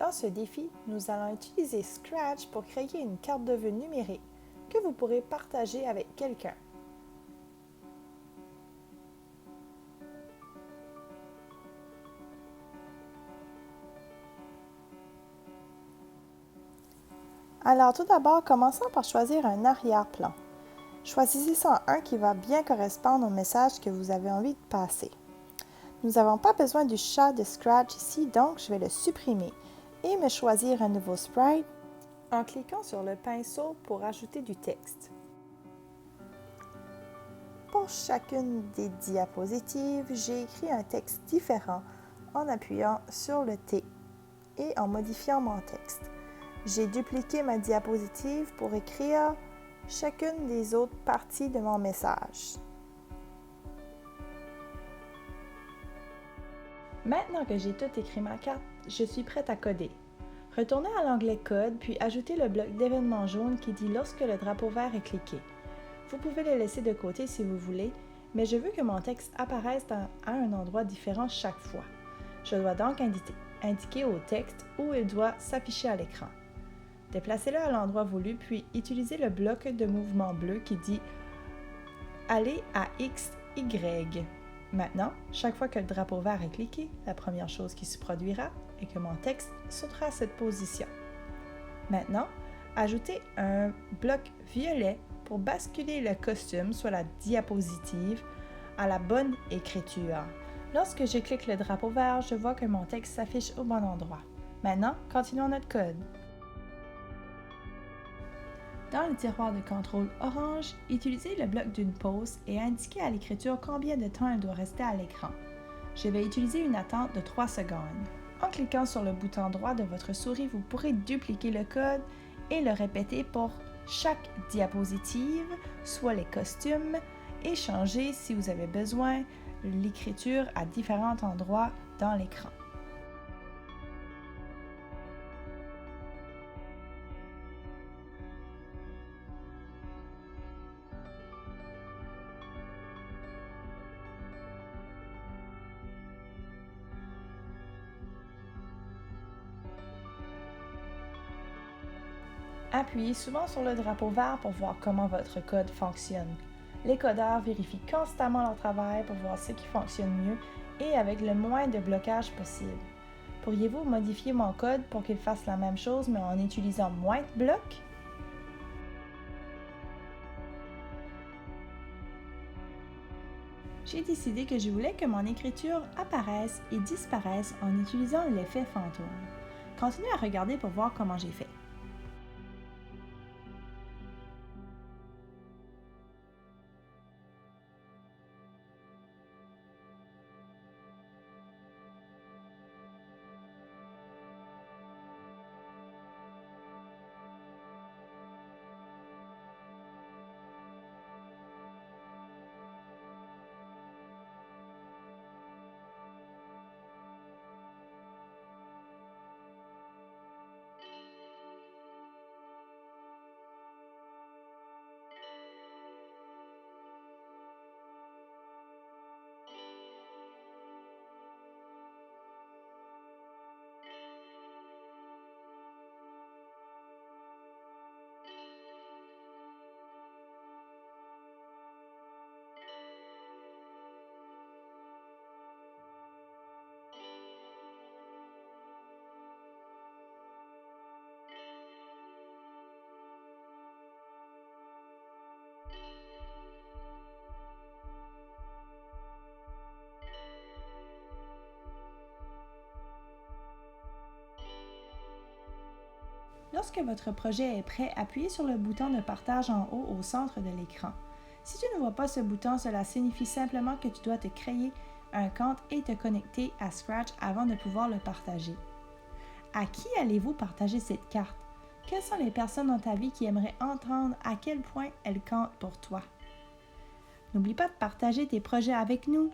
Dans ce défi, nous allons utiliser Scratch pour créer une carte de vœux numérique que vous pourrez partager avec quelqu'un. Alors tout d'abord, commençons par choisir un arrière-plan. Choisissez-en un qui va bien correspondre au message que vous avez envie de passer. Nous n'avons pas besoin du chat de Scratch ici, donc je vais le supprimer et me choisir un nouveau sprite en cliquant sur le pinceau pour ajouter du texte. Pour chacune des diapositives, j'ai écrit un texte différent en appuyant sur le T et en modifiant mon texte. J'ai dupliqué ma diapositive pour écrire chacune des autres parties de mon message. Maintenant que j'ai tout écrit ma carte, je suis prête à coder. Retournez à l'onglet Code, puis ajoutez le bloc d'événement jaune qui dit lorsque le drapeau vert est cliqué. Vous pouvez le laisser de côté si vous voulez, mais je veux que mon texte apparaisse à un endroit différent chaque fois. Je dois donc indiquer au texte où il doit s'afficher à l'écran. Déplacez-le à l'endroit voulu, puis utilisez le bloc de mouvement bleu qui dit « Aller à X, Y ». Maintenant, chaque fois que le drapeau vert est cliqué, la première chose qui se produira est que mon texte sautera à cette position. Maintenant, ajoutez un bloc violet pour basculer le costume, soit la diapositive, à la bonne écriture. Lorsque je clique le drapeau vert, je vois que mon texte s'affiche au bon endroit. Maintenant, continuons notre code. Dans le tiroir de contrôle orange, utilisez le bloc d'une pause et indiquez à l'écriture combien de temps elle doit rester à l'écran. Je vais utiliser une attente de 3 secondes. En cliquant sur le bouton droit de votre souris, vous pourrez dupliquer le code et le répéter pour chaque diapositive, soit les costumes, et changer, si vous avez besoin, l'écriture à différents endroits dans l'écran. Appuyez souvent sur le drapeau vert pour voir comment votre code fonctionne. Les codeurs vérifient constamment leur travail pour voir ce qui fonctionne mieux et avec le moins de blocage possible. Pourriez-vous modifier mon code pour qu'il fasse la même chose mais en utilisant moins de blocs? J'ai décidé que je voulais que mon écriture apparaisse et disparaisse en utilisant l'effet fantôme. Continuez à regarder pour voir comment j'ai fait. Lorsque votre projet est prêt, appuyez sur le bouton de partage en haut au centre de l'écran. Si tu ne vois pas ce bouton, cela signifie simplement que tu dois te créer un compte et te connecter à Scratch avant de pouvoir le partager. À qui allez-vous partager cette carte? Quelles sont les personnes dans ta vie qui aimeraient entendre à quel point elles comptent pour toi? N'oublie pas de partager tes projets avec nous.